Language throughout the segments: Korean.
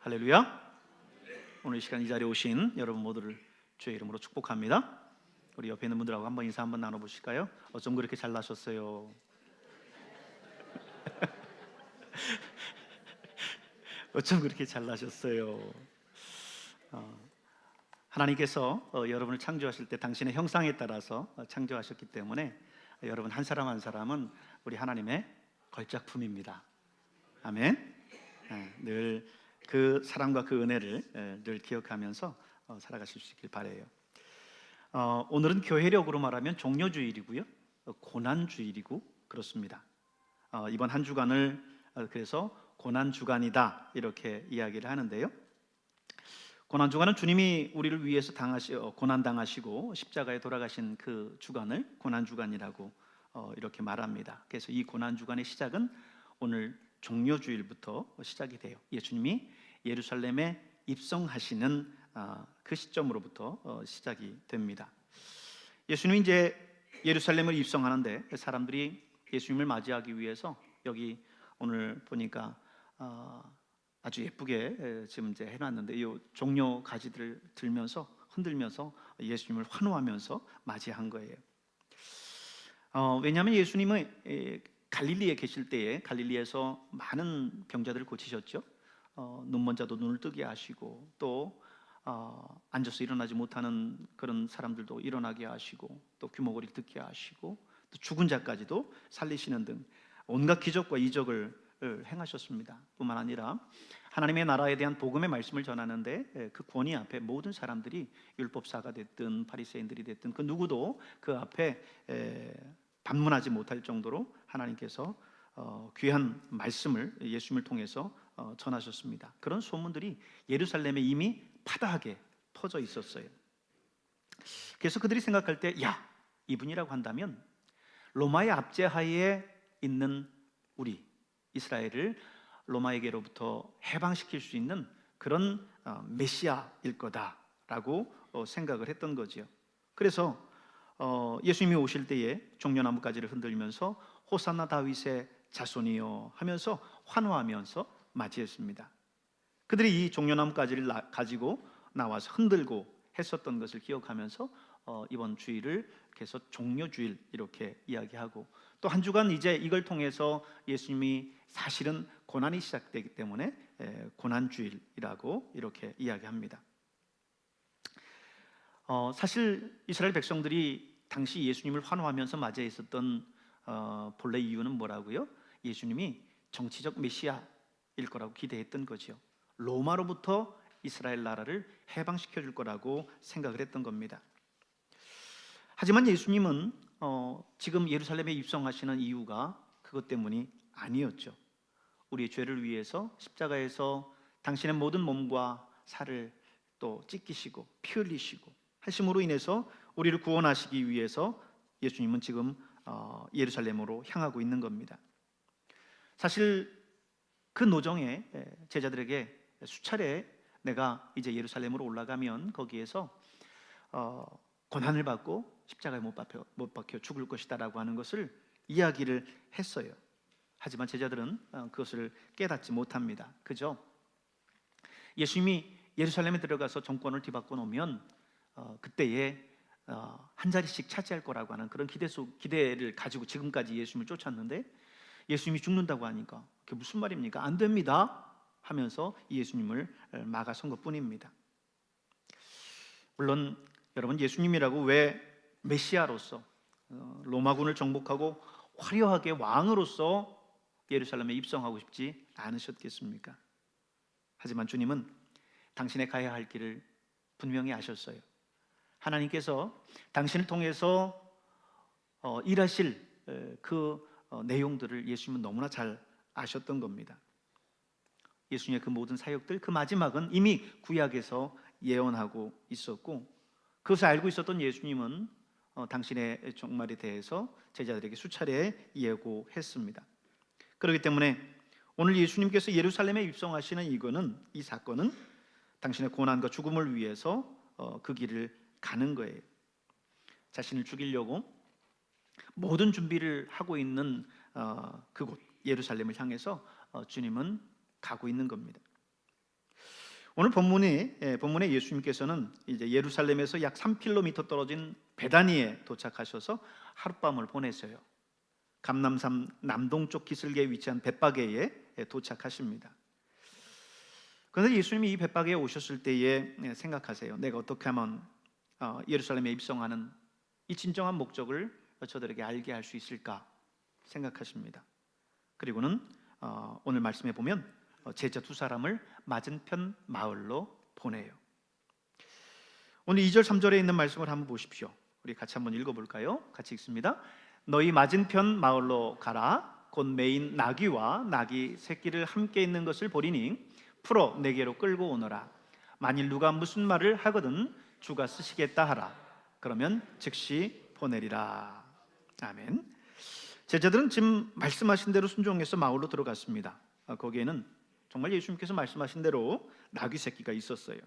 할렐루야. 오늘 이 시간 이 자리에 오신 여러분 모두를 주의 이름으로 축복합니다. 우리 옆에 있는 분들하고 한번 인사 한번 나눠보실까요? 어쩜 그렇게 잘나셨어요? 어쩜 그렇게 잘나셨어요? 하나님께서 여러분을 창조하실 때 당신의 형상에 따라서 창조하셨기 때문에 여러분 한 사람 한 사람은 우리 하나님의 걸작품입니다. 아멘. 늘 그 사랑과 그 은혜를 늘 기억하면서 살아가실 수 있길 바라요. 오늘은 교회력으로 말하면 종료주일이고요, 고난주일이고 그렇습니다. 이번 한 주간을 그래서 고난주간이다 이렇게 이야기를 하는데요, 고난주간은 주님이 우리를 위해서 고난당하시고 십자가에 돌아가신 그 주간을 고난주간이라고 이렇게 말합니다. 그래서 이 고난주간의 시작은 오늘 종료주일부터 시작이 돼요. 예수님이 예루살렘에 입성하시는 그 시점으로부터 시작이 됩니다. 예수님이 이제 예루살렘을 입성하는데 사람들이 예수님을 맞이하기 위해서 여기 오늘 보니까 아주 예쁘게 지금 이제 해놨는데 이 종려 가지들을 들면서 흔들면서 예수님을 환호하면서 맞이한 거예요. 왜냐하면 예수님은 갈릴리에 계실 때에 갈릴리에서 많은 병자들을 고치셨죠. 눈먼 자도 눈을 뜨게 하시고 또 앉아서 일어나지 못하는 그런 사람들도 일어나게 하시고 또 귀머거리를 듣게 하시고 또 죽은 자까지도 살리시는 등 온갖 기적과 이적을 행하셨습니다. 뿐만 아니라 하나님의 나라에 대한 복음의 말씀을 전하는데 그 권위 앞에 모든 사람들이 율법사가 됐든 바리새인들이 됐든 그 누구도 그 앞에 반문하지 못할 정도로 하나님께서 귀한 말씀을 예수님을 통해서 전하셨습니다. 그런 소문들이 예루살렘에 이미 파다하게 퍼져 있었어요. 그래서 그들이 생각할 때 이분이라고 한다면 로마의 압제하에 있는 우리 이스라엘을 로마에게로부터 해방시킬 수 있는 그런 메시아일 거다라고 생각을 했던 거죠. 그래서 예수님이 오실 때에 종려나무가지를 흔들면서 호산나 다윗의 자손이여 하면서 환호하면서 맞이했습니다. 그들이 이 종려나무가지를 가지고 나와서 흔들고 했었던 것을 기억하면서 이번 주일을 계속 종료주일 이렇게 이야기하고 또 한 주간 이제 이걸 통해서 예수님이 사실은 고난이 시작되기 때문에 고난주일이라고 이렇게 이야기합니다. 사실 이스라엘 백성들이 당시 예수님을 환호하면서 맞이했었던 본래 이유는 뭐라고요? 예수님이 정치적 메시아일 거라고 기대했던 거죠. 로마로부터 이스라엘 나라를 해방시켜 줄 거라고 생각을 했던 겁니다. 하지만 예수님은 지금 예루살렘에 입성하시는 이유가 그것 때문이 아니었죠. 우리의 죄를 위해서 십자가에서 당신의 모든 몸과 살을 또 찢기시고 피 흘리시고 하심으로 인해서 우리를 구원하시기 위해서 예수님은 지금 예루살렘으로 향하고 있는 겁니다. 사실 그 노정에 제자들에게 수차례 내가 이제 예루살렘으로 올라가면 거기에서 고난을 받고 십자가에 못 박혀 죽을 것이다 라고 하는 것을 이야기를 했어요. 하지만 제자들은 그것을 깨닫지 못합니다. 그죠? 예수님이 예루살렘에 들어가서 정권을 뒤바꿔 놓으면 그때에 한 자리씩 차지할 거라고 하는 그런 기대를 가지고 지금까지 예수님을 쫓았는데 예수님이 죽는다고 하니까 그게 무슨 말입니까? 안 됩니다 하면서 예수님을 막아선 것뿐입니다. 물론 여러분, 예수님이라고 왜 메시아로서 로마군을 정복하고 화려하게 왕으로서 예루살렘에 입성하고 싶지 않으셨겠습니까? 하지만 주님은 당신의 가야 할 길을 분명히 아셨어요. 하나님께서 당신을 통해서 일하실 그 내용들을 예수님은 너무나 잘 아셨던 겁니다. 예수님의 그 모든 사역들, 그 마지막은 이미 구약에서 예언하고 있었고 그것을 알고 있었던 예수님은 당신의 종말에 대해서 제자들에게 수차례 예고했습니다. 그렇기 때문에 오늘 예수님께서 예루살렘에 입성하시는 이 사건은 당신의 고난과 죽음을 위해서 그 길을 가는 거예요. 자신을 죽이려고 모든 준비를 하고 있는 그곳 예루살렘을 향해서 주님은 가고 있는 겁니다. 오늘 본문에 예수님께서는 이제 예루살렘에서 약 3km 떨어진 베다니에 도착하셔서 하룻밤을 보내세요. 감람산 남동쪽 기슭에 위치한 벳바게에 도착하십니다. 그런데 예수님이 이 벳바게에 오셨을 때에 생각하세요. 내가 어떻게 하면 예루살렘에 입성하는 이 진정한 목적을 저들에게 알게 할 수 있을까 생각하십니다. 그리고는 오늘 말씀에 보면 제자 두 사람을 맞은편 마을로 보내요. 오늘 2절 3절에 있는 말씀을 한번 보십시오. 우리 같이 한번 읽어볼까요? 같이 읽습니다. 너희 맞은편 마을로 가라. 곧 매인 나귀와 나귀 새끼를 함께 있는 것을 보리니 풀어 내게로 끌고 오너라. 만일 누가 무슨 말을 하거든 주가 쓰시겠다 하라. 그러면 즉시 보내리라. 아멘. 제자들은 지금 말씀하신 대로 순종해서 마을로 들어갔습니다. 거기에는 정말 예수님께서 말씀하신 대로 나귀 새끼가 있었어요.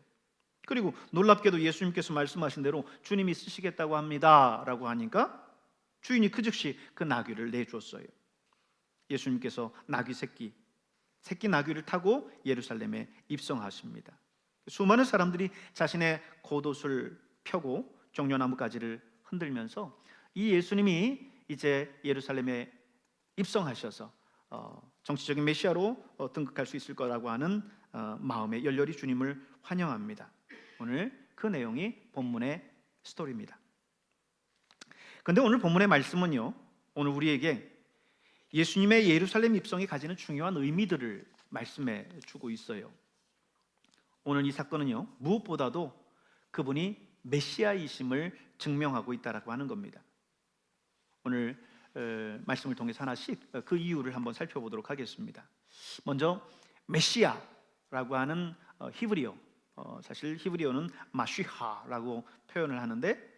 그리고 놀랍게도 예수님께서 말씀하신 대로 주님이 쓰시겠다고 합니다 라고 하니까 주인이 그 즉시 그 나귀를 내줬어요. 예수님께서 나귀 새끼 나귀를 타고 예루살렘에 입성하십니다. 수많은 사람들이 자신의 겉옷을 펴고 종려나무 가지를 흔들면서 이 예수님이 이제 예루살렘에 입성하셔서 정치적인 메시아로 등극할 수 있을 거라고 하는 마음에 열렬히 주님을 환영합니다. 오늘 그 내용이 본문의 스토리입니다. 그런데 오늘 본문의 말씀은요, 오늘 우리에게 예수님의 예루살렘 입성이 가지는 중요한 의미들을 말씀해 주고 있어요. 오늘 이 사건은요, 무엇보다도 그분이 메시아이심을 증명하고 있다라고 하는 겁니다. 오늘 말씀을 통해서 하나씩 그 이유를 한번 살펴보도록 하겠습니다. 먼저 메시아라고 하는 히브리어, 사실 히브리어는 마쉬하라고 표현을 하는데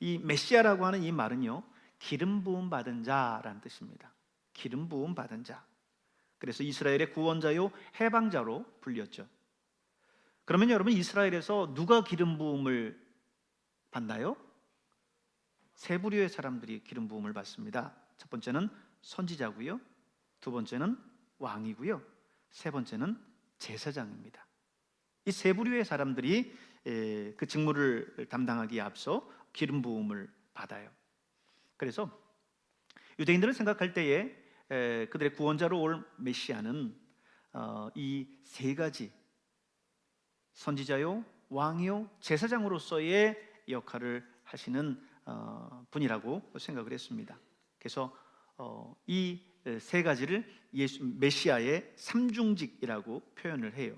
이 메시아라고 하는 이 말은요, 기름 부음 받은 자라는 뜻입니다. 기름 부음 받은 자. 그래서 이스라엘의 구원자요 해방자로 불렸죠. 그러면 여러분, 이스라엘에서 누가 기름 부음을 받나요? 세 부류의 사람들이 기름 부음을 받습니다. 첫 번째는 선지자고요, 두 번째는 왕이고요, 세 번째는 제사장입니다. 이 세 부류의 사람들이 그 직무를 담당하기에 앞서 기름 부음을 받아요. 그래서 유대인들은 생각할 때에 그들의 구원자로 올 메시아는 이 세 가지 선지자요, 왕이요, 제사장으로서의 역할을 하시는 분이라고 생각을 했습니다. 그래서 이 세 가지를 메시아의 삼중직이라고 표현을 해요.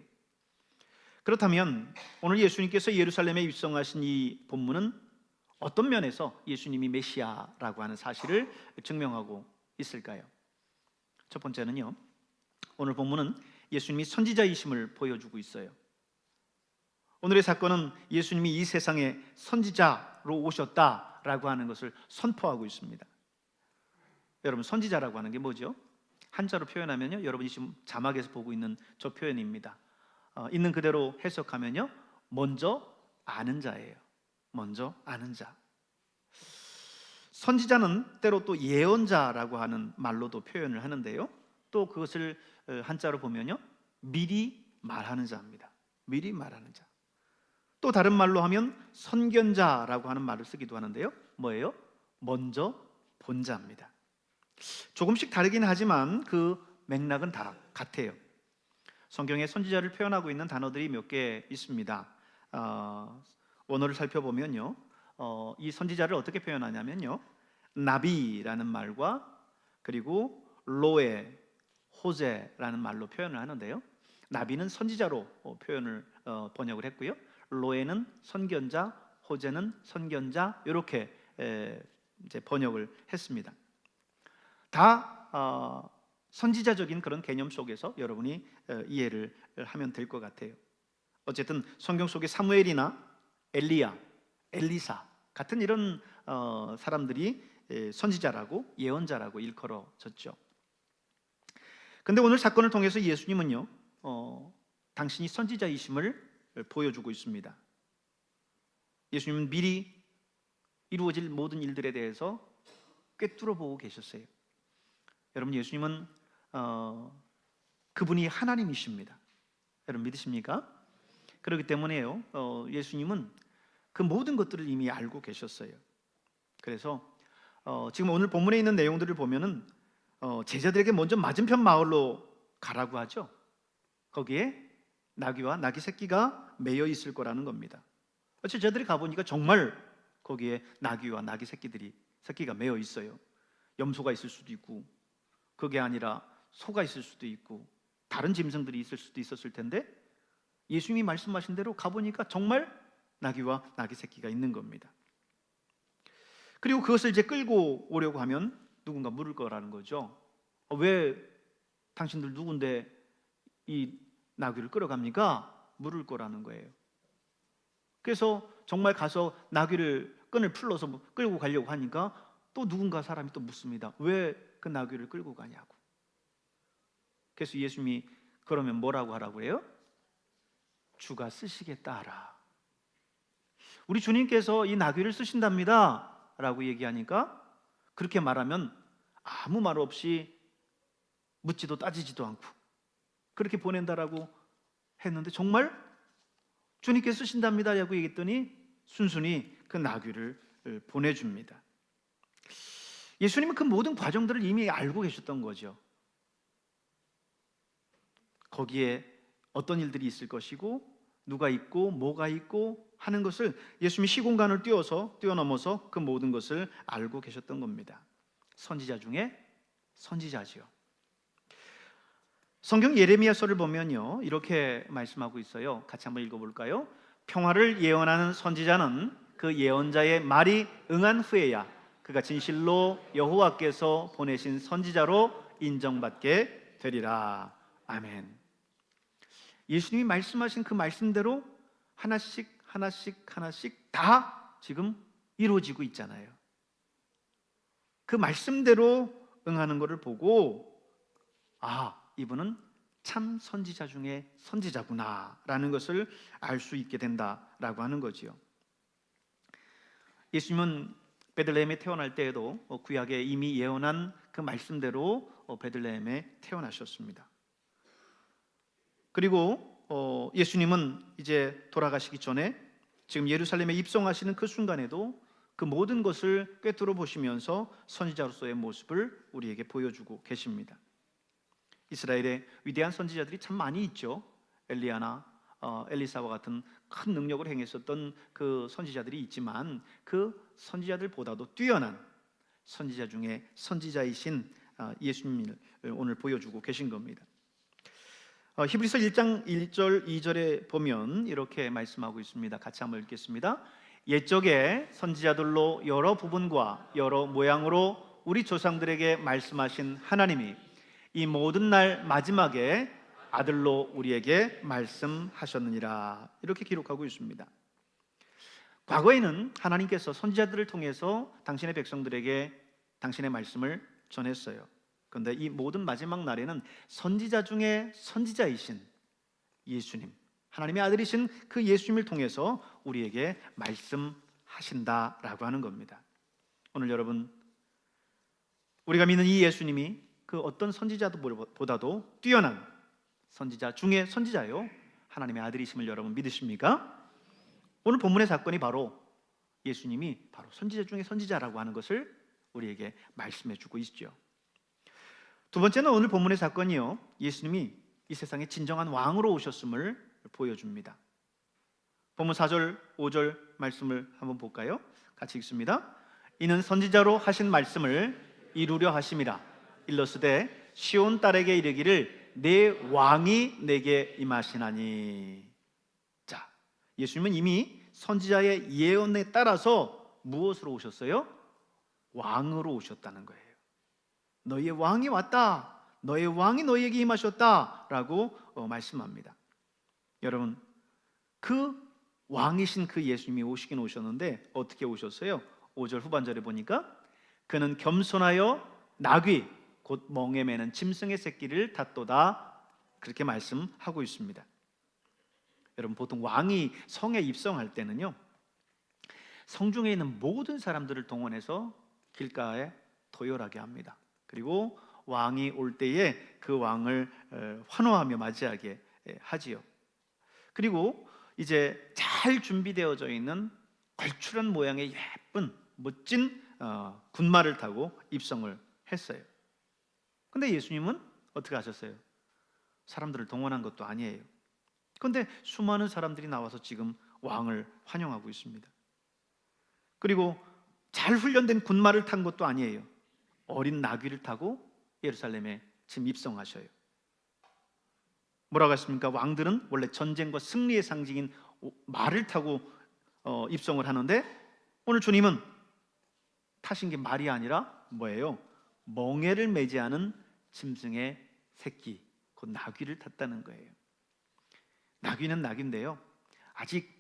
그렇다면 오늘 예수님께서 예루살렘에 입성하신 이 본문은 어떤 면에서 예수님이 메시아라고 하는 사실을 증명하고 있을까요? 첫 번째는요, 오늘 본문은 예수님이 선지자이심을 보여주고 있어요. 오늘의 사건은 예수님이 이 세상에 선지자로 오셨다라고 하는 것을 선포하고 있습니다. 여러분, 선지자라고 하는 게 뭐죠? 한자로 표현하면요, 여러분이 지금 자막에서 보고 있는 저 표현입니다. 있는 그대로 해석하면요, 먼저 아는 자예요. 먼저 아는 자. 선지자는 때로 또 예언자라고 하는 말로도 표현을 하는데요, 또 그것을 한자로 보면요, 미리 말하는 자입니다. 미리 말하는 자. 또 다른 말로 하면 선견자라고 하는 말을 쓰기도 하는데요, 뭐예요? 먼저 본 자입니다. 조금씩 다르긴 하지만 그 맥락은 다 같아요. 성경에 선지자를 표현하고 있는 단어들이 몇 개 있습니다. 원어를 살펴보면요, 이 선지자를 어떻게 표현하냐면요, 나비라는 말과 그리고 로에, 호제라는 말로 표현을 하는데요, 나비는 선지자로 번역을 했고요, 로에는 선견자, 호제는 선견자, 이렇게 이제 번역을 했습니다. 다 선지자적인 그런 개념 속에서 여러분이 이해를 하면 될 것 같아요. 어쨌든 성경 속에 사무엘이나 엘리야, 엘리사 같은 이런 사람들이 선지자라고, 예언자라고 일컬어졌죠. 그런데 오늘 사건을 통해서 예수님은요, 당신이 선지자이심을 보여주고 있습니다. 예수님은 미리 이루어질 모든 일들에 대해서 꿰뚫어 보고 계셨어요. 여러분, 예수님은 그분이 하나님이십니다. 여러분 믿으십니까? 그렇기 때문에요. 예수님은 그 모든 것들을 이미 알고 계셨어요. 그래서 지금 오늘 본문에 있는 내용들을 보면은 제자들에게 먼저 맞은편 마을로 가라고 하죠. 거기에 나귀와 나귀 새끼가 매여 있을 거라는 겁니다. 제자들이 가보니까 정말 거기에 나귀와 나귀 새끼가 매여 있어요. 염소가 있을 수도 있고, 그게 아니라 소가 있을 수도 있고, 다른 짐승들이 있을 수도 있었을 텐데, 예수님이 말씀하신 대로 가보니까 정말 나귀와 나귀 새끼가 있는 겁니다. 그리고 그것을 이제 끌고 오려고 하면 누군가 물을 거라는 거죠. 왜 당신들 누군데 이 나귀를 끌어갑니까? 물을 거라는 거예요. 그래서 정말 가서 나귀를 끈을 풀러서 끌고 가려고 하니까 또 누군가 사람이 또 묻습니다. 왜 그 나귀를 끌고 가냐고. 그래서 예수님이 그러면 뭐라고 하라고 해요? 주가 쓰시겠다 하라. 우리 주님께서 이 나귀를 쓰신답니다 라고 얘기하니까, 그렇게 말하면 아무 말 없이 묻지도 따지지도 않고 그렇게 보낸다라고 했는데, 정말 주님께서 쓰신답니다 라고 얘기했더니 순순히 그 나귀를 보내줍니다. 예수님은 그 모든 과정들을 이미 알고 계셨던 거죠. 거기에 어떤 일들이 있을 것이고, 누가 있고 뭐가 있고 하는 것을 예수님이 시공간을 뛰어넘어서 그 모든 것을 알고 계셨던 겁니다. 선지자 중에 선지자지요. 성경 예레미야서를 보면요, 이렇게 말씀하고 있어요. 같이 한번 읽어볼까요? 평화를 예언하는 선지자는 그 예언자의 말이 응한 후에야 그가 진실로 여호와께서 보내신 선지자로 인정받게 되리라. 아멘. 예수님이 말씀하신 그 말씀대로 하나씩 다 지금 이루어지고 있잖아요. 그 말씀대로 응하는 것을 보고, 이분은 참 선지자 중에 선지자구나 라는 것을 알 수 있게 된다라고 하는 거지요. 예수님은 베들레헴에 태어날 때에도 구약에 이미 예언한 그 말씀대로 베들레헴에 태어나셨습니다. 그리고 예수님은 이제 돌아가시기 전에 지금 예루살렘에 입성하시는 그 순간에도 그 모든 것을 꿰뚫어 보시면서 선지자로서의 모습을 우리에게 보여주고 계십니다. 이스라엘의 위대한 선지자들이 참 많이 있죠. 엘리야나 엘리사와 같은 큰 능력을 행했었던 그 선지자들이 있지만, 그 선지자들보다도 뛰어난 선지자 중에 선지자이신 예수님을 오늘 보여주고 계신 겁니다. 히브리서 1장 1절 2절에 보면 이렇게 말씀하고 있습니다. 같이 한번 읽겠습니다. 옛적에 선지자들로 여러 부분과 여러 모양으로 우리 조상들에게 말씀하신 하나님이 이 모든 날 마지막에 아들로 우리에게 말씀하셨느니라. 이렇게 기록하고 있습니다. 과거에는 하나님께서 선지자들을 통해서 당신의 백성들에게 당신의 말씀을 전했어요. 그런데 이 모든 마지막 날에는 선지자 중에 선지자이신 예수님, 하나님의 아들이신 그 예수님을 통해서 우리에게 말씀하신다라고 하는 겁니다. 오늘 여러분, 우리가 믿는 이 예수님이 그 어떤 선지자보다도 뛰어난 선지자 중에 선지자요, 하나님의 아들이심을 여러분 믿으십니까? 오늘 본문의 사건이 바로 예수님이 바로 선지자 중에 선지자라고 하는 것을 우리에게 말씀해 주고 있죠. 두 번째는 오늘 본문의 사건이요, 예수님이 이 세상에 진정한 왕으로 오셨음을 보여줍니다. 본문 4절 5절 말씀을 한번 볼까요? 같이 읽습니다. 이는 선지자로 하신 말씀을 이루려 하심이라. 일러스되 시온 딸에게 이르기를 내 왕이 내게 임하시나니. 자, 예수님은 이미 선지자의 예언에 따라서 무엇으로 오셨어요? 왕으로 오셨다는 거예요. 너희의 왕이 왔다, 너의 왕이 너희에게 임하셨다 라고 말씀합니다. 여러분, 그 왕이신 그 예수님이 오시긴 오셨는데 어떻게 오셨어요? 5절 후반절에 보니까 그는 겸손하여 나귀 곧 멍에 매는 짐승의 새끼를 탔도다, 그렇게 말씀하고 있습니다. 여러분, 보통 왕이 성에 입성할 때는요, 성중에 있는 모든 사람들을 동원해서 길가에 도열하게 합니다. 그리고 왕이 올 때에 그 왕을 환호하며 맞이하게 하지요. 그리고 이제 잘 준비되어져 있는 걸출한 모양의 예쁜 멋진 군마를 타고 입성을 했어요. 근데 예수님은 어떻게 하셨어요? 사람들을 동원한 것도 아니에요. 그런데 수많은 사람들이 나와서 지금 왕을 환영하고 있습니다. 그리고 잘 훈련된 군마를 탄 것도 아니에요. 어린 나귀를 타고 예루살렘에 지금 입성하셔요. 뭐라고 했습니까? 왕들은 원래 전쟁과 승리의 상징인 말을 타고 입성을 하는데 오늘 주님은 타신 게 말이 아니라 뭐예요? 멍에를 매지하는 짐승의 새끼, 곧 나귀를 탔다는 거예요. 나귀는 나귀인데요, 아직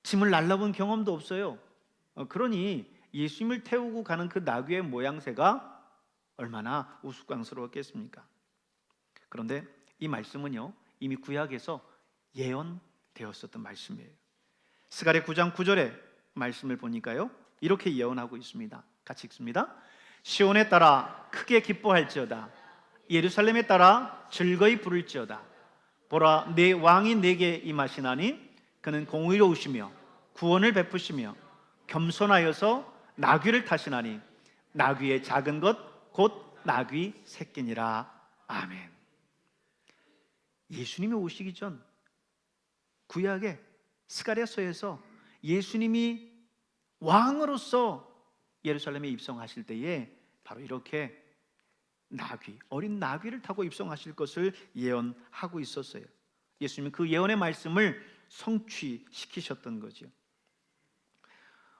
짐을 날라본 경험도 없어요. 그러니 예수님을 태우고 가는 그 나귀의 모양새가 얼마나 우스꽝스러웠겠습니까? 그런데 이 말씀은요, 이미 구약에서 예언되었었던 말씀이에요. 스가랴 9장 9절의 말씀을 보니까요, 이렇게 예언하고 있습니다. 같이 읽습니다. 시온에 따라 크게 기뻐할지어다. 예루살렘에 따라 즐거이 부를지어다. 보라, 내 왕이 내게 임하시나니 그는 공의로우시며 구원을 베푸시며 겸손하여서 나귀를 타시나니 나귀의 작은 것 곧 나귀 새끼니라. 아멘. 예수님이 오시기 전 구약의 스가랴서에서 예수님이 왕으로서 예루살렘에 입성하실 때에 바로 이렇게 나귀, 어린 나귀를 타고 입성하실 것을 예언하고 있었어요. 예수님은 그 예언의 말씀을 성취시키셨던 거죠.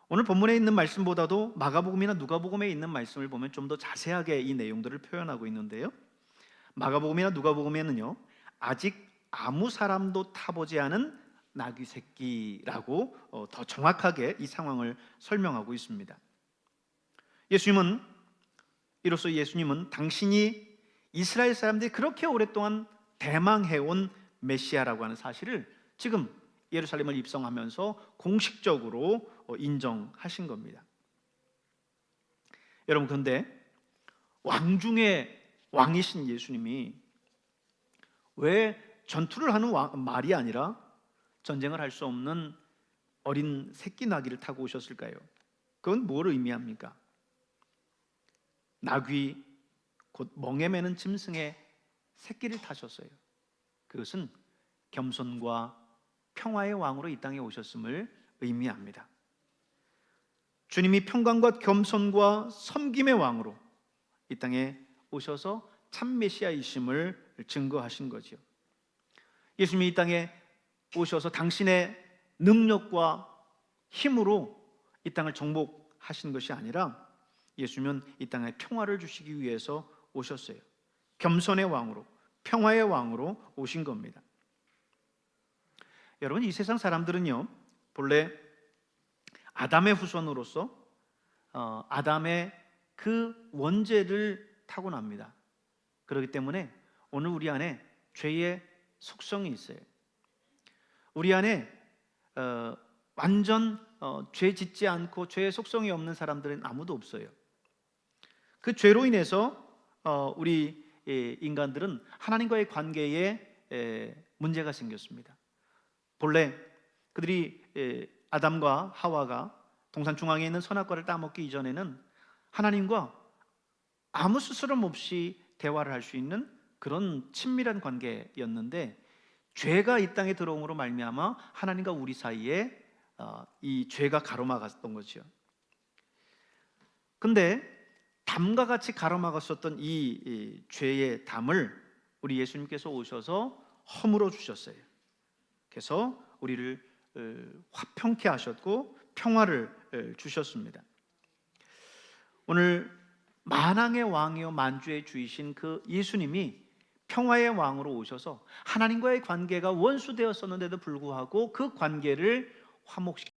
오늘 본문에 있는 말씀보다도 마가복음이나 누가복음에 있는 말씀을 보면 좀 더 자세하게 이 내용들을 표현하고 있는데요, 마가복음이나 누가복음에는요, 아직 아무 사람도 타보지 않은 나귀 새끼라고 더 정확하게 이 상황을 설명하고 있습니다. 이로써 예수님은 당신이 이스라엘 사람들이 그렇게 오랫동안 대망해온 메시아라고 하는 사실을 지금 예루살렘을 입성하면서 공식적으로 인정하신 겁니다. 여러분, 그런데 왕 중에 왕이신 예수님이 왜 전투를 하는 말이 아니라 전쟁을 할 수 없는 어린 새끼 나귀를 타고 오셨을까요? 그건 뭘 의미합니까? 나귀, 곧 멍에 매는 짐승의 새끼를 타셨어요. 그것은 겸손과 평화의 왕으로 이 땅에 오셨음을 의미합니다. 주님이 평강과 겸손과 섬김의 왕으로 이 땅에 오셔서 참 메시아이심을 증거하신 거죠. 예수님이 이 땅에 오셔서 당신의 능력과 힘으로 이 땅을 정복하신 것이 아니라 예수님은 이 땅에 평화를 주시기 위해서 오셨어요. 겸손의 왕으로, 평화의 왕으로 오신 겁니다. 여러분, 이 세상 사람들은요, 본래 아담의 후손으로서 아담의 그 원죄를 타고납니다. 그렇기 때문에 오늘 우리 안에 죄의 속성이 있어요. 우리 안에 완전 죄 짓지 않고 죄의 속성이 없는 사람들은 아무도 없어요. 그 죄로 인해서 우리 인간들은 하나님과의 관계에 문제가 생겼습니다. 본래 그들이 아담과 하와가 동산 중앙에 있는 선악과를 따먹기 이전에는 하나님과 아무 스스럼 없이 대화를 할 수 있는 그런 친밀한 관계였는데, 죄가 이 땅에 들어옴으로 말미암아 하나님과 우리 사이에 이 죄가 가로막았던 거죠. 근데 담과 같이 가로막았었던 이 죄의 담을 우리 예수님께서 오셔서 허물어 주셨어요. 그래서 우리를 화평케 하셨고 평화를 주셨습니다. 오늘 만왕의 왕이요 만주의 주이신 그 예수님이 평화의 왕으로 오셔서 하나님과의 관계가 원수되었었는데도 불구하고 그 관계를 화목시키고